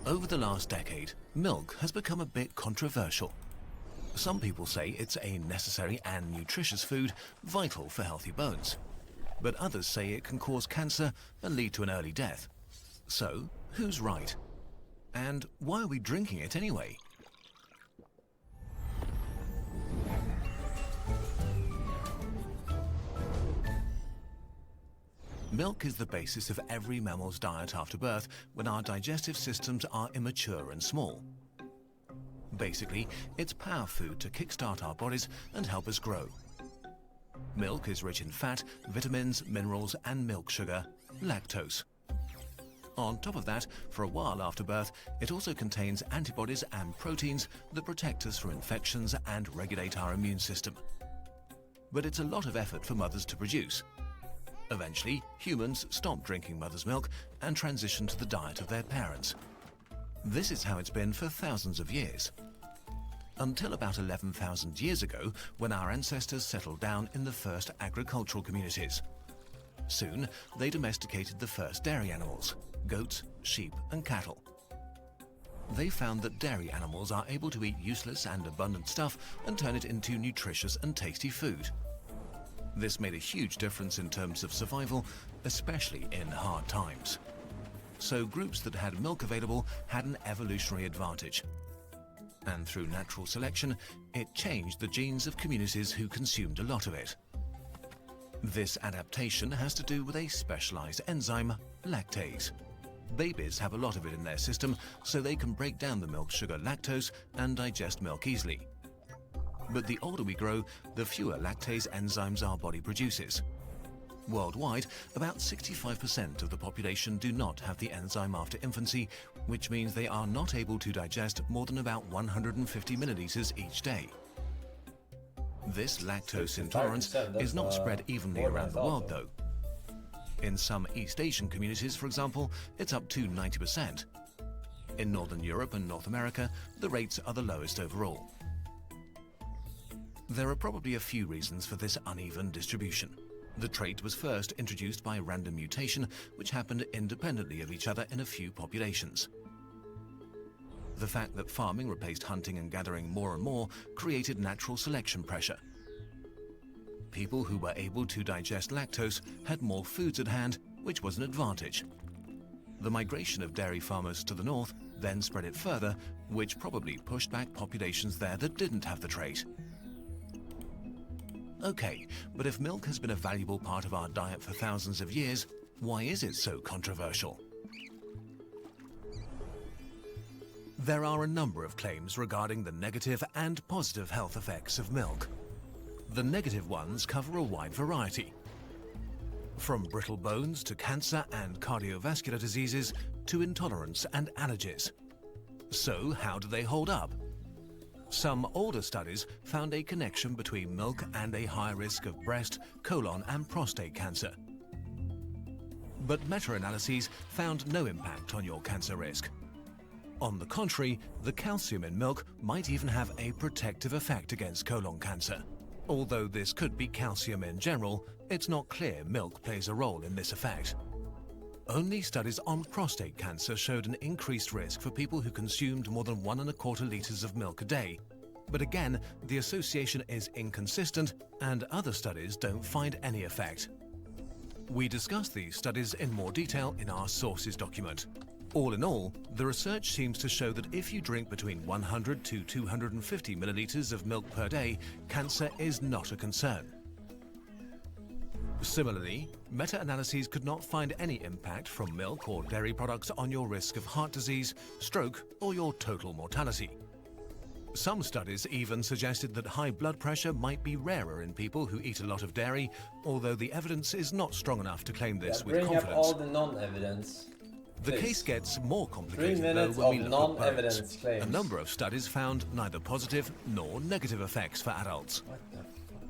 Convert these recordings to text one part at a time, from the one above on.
Over the last decade, milk has become a bit controversial. Some people say it's a necessary and nutritious food, vital for healthy bones. But others say it can cause cancer and lead to an early death. So, who's right? And why are we drinking it anyway? Milk is the basis of every mammal's diet after birth when our digestive systems are immature and small. Basically, it's power food to kickstart our bodies and help us grow. Milk is rich in fat, vitamins, minerals, and milk sugar, lactose. On top of that, for a while after birth, it also contains antibodies and proteins that protect us from infections and regulate our immune system. But it's a lot of effort for mothers to produce. Eventually, humans stopped drinking mother's milk and transitioned to the diet of their parents. This is how it's been for thousands of years. Until about 11,000 years ago, when our ancestors settled down in the first agricultural communities. Soon, they domesticated the first dairy animals, goats, sheep, and cattle. They found that dairy animals are able to eat useless and abundant stuff and turn it into nutritious and tasty food. This made a huge difference in terms of survival, especially in hard times. So groups that had milk available had an evolutionary advantage. And through natural selection, it changed the genes of communities who consumed a lot of it. This adaptation has to do with a specialized enzyme, lactase. Babies have a lot of it in their system, so they can break down the milk sugar lactose and digest milk easily. But the older we grow, the fewer lactase enzymes our body produces. Worldwide, about 65% of the population do not have the enzyme after infancy, which means they are not able to digest more than about 150 milliliters each day. This lactose intolerance is not spread evenly around the world, though. In some East Asian communities, for example, it's up to 90%. In Northern Europe and North America, the rates are the lowest overall. There are probably a few reasons for this uneven distribution. The trait was first introduced by random mutation, which happened independently of each other in a few populations. The fact that farming replaced hunting and gathering more and more created natural selection pressure. People who were able to digest lactose had more foods at hand, which was an advantage. The migration of dairy farmers to the north then spread it further, which probably pushed back populations there that didn't have the trait. Okay, but if milk has been a valuable part of our diet for thousands of years, why is it so controversial? There are a number of claims regarding the negative and positive health effects of milk. The negative ones cover a wide variety. From brittle bones to cancer and cardiovascular diseases to intolerance and allergies. So how do they hold up? Some older studies found a connection between milk and a high risk of breast, colon, and prostate cancer. But meta-analyses found no impact on your cancer risk. On the contrary, the calcium in milk might even have a protective effect against colon cancer. Although this could be calcium in general, it's not clear milk plays a role in this effect. Only studies on prostate cancer showed an increased risk for people who consumed more than 1¼ liters of milk a day. But again, the association is inconsistent and other studies don't find any effect. We discuss these studies in more detail in our sources document. All in all, the research seems to show that if you drink between 100 to 250 milliliters of milk per day, cancer is not a concern. Similarly, meta-analyses could not find any impact from milk or dairy products on your risk of heart disease, stroke, or your total mortality. Some studies even suggested that high blood pressure might be rarer in people who eat a lot of dairy, although the evidence is not strong enough to claim this with confidence. Bring up all the non-evidence. The case gets more complicated though when we look at bones. A number of studies found neither positive nor negative effects for adults.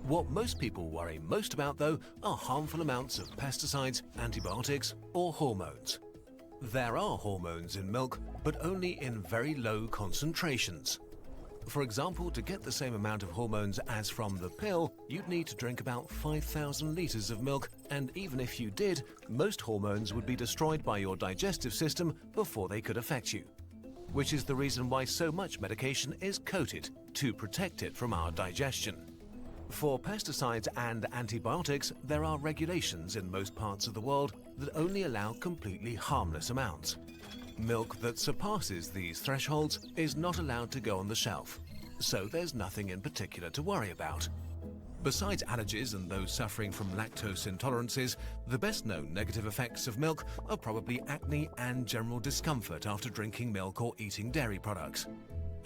What most people worry most about, though, are harmful amounts of pesticides, antibiotics, or hormones. There are hormones in milk, but only in very low concentrations. For example, to get the same amount of hormones as from the pill, you'd need to drink about 5,000 liters of milk, and even if you did, most hormones would be destroyed by your digestive system before they could affect you. which is the reason why so much medication is coated to protect it from our digestion. For pesticides and antibiotics, there are regulations in most parts of the world that only allow completely harmless amounts. Milk that surpasses these thresholds is not allowed to go on the shelf, so there's nothing in particular to worry about. Besides allergies and those suffering from lactose intolerances, the best known negative effects of milk are probably acne and general discomfort after drinking milk or eating dairy products.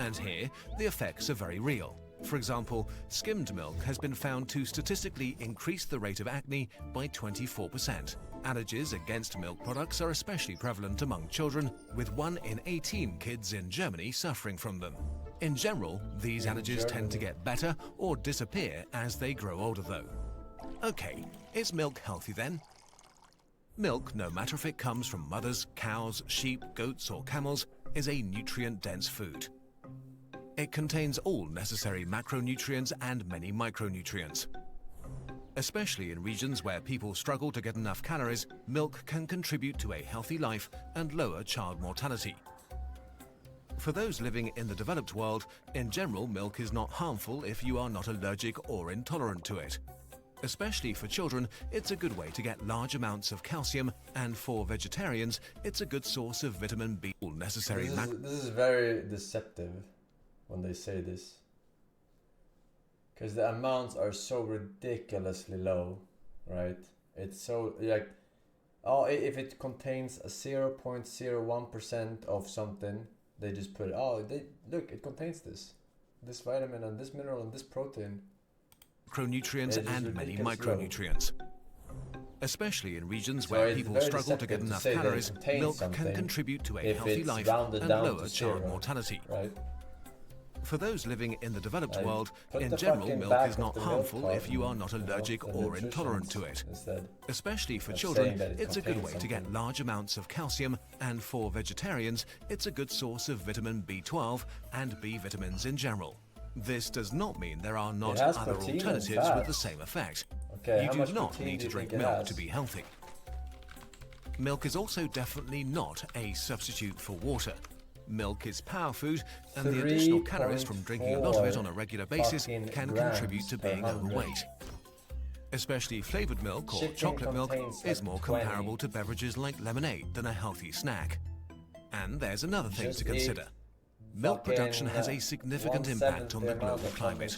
And here, the effects are very real. For example, skimmed milk has been found to statistically increase the rate of acne by 24%. Allergies against milk products are especially prevalent among children, with 1 in 18 kids in Germany suffering from them. In general, these allergies tend to get better or disappear as they grow older though. Okay, is milk healthy then? Milk, no matter if it comes from mothers, cows, sheep, goats or camels, is a nutrient-dense food. It contains all necessary macronutrients and many micronutrients. Especially in regions where people struggle to get enough calories, milk can contribute to a healthy life and lower child mortality. For those living in the developed world, in general, milk is not harmful if you are not allergic or intolerant to it. Especially for children, it's a good way to get large amounts of calcium, and for vegetarians, it's a good source of vitamin B. All necessary This is very deceptive when they say this, because the amounts are so ridiculously low, right? It's so like, oh, if it contains a 0.01% of something, they just put, oh, look, it contains this vitamin and this mineral and this protein. Macronutrients and many micronutrients. Especially in regions where people struggle to get enough calories, milk can contribute to a healthy life and lower child mortality. Right? For those living in the developed world, in general, milk is not harmful if you are not allergic or intolerant to it. Especially for children, it's a good way to get large amounts of calcium, and for vegetarians, it's a good source of vitamin B12 and B vitamins in general. This does not mean there are not other alternatives with the same effect. You do not need to drink milk to be healthy. Milk is also definitely not a substitute for water. Milk is power food, and the additional calories from drinking a lot of it on a regular basis can contribute to being overweight. Especially flavored milk or chocolate milk is more comparable to beverages like lemonade than a healthy snack. And there's another thing to consider. Milk production has a significant impact on the global climate.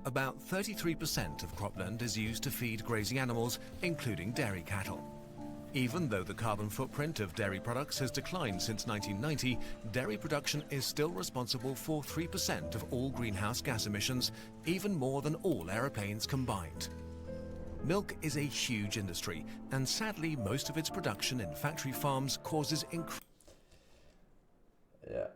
About 33% of cropland is used to feed grazing animals, including dairy cattle. Even though the carbon footprint of dairy products has declined since 1990, dairy production is still responsible for 3% of all greenhouse gas emissions, even more than all aeroplanes combined. Milk is a huge industry, and sadly most of its production in factory farms causes Yeah.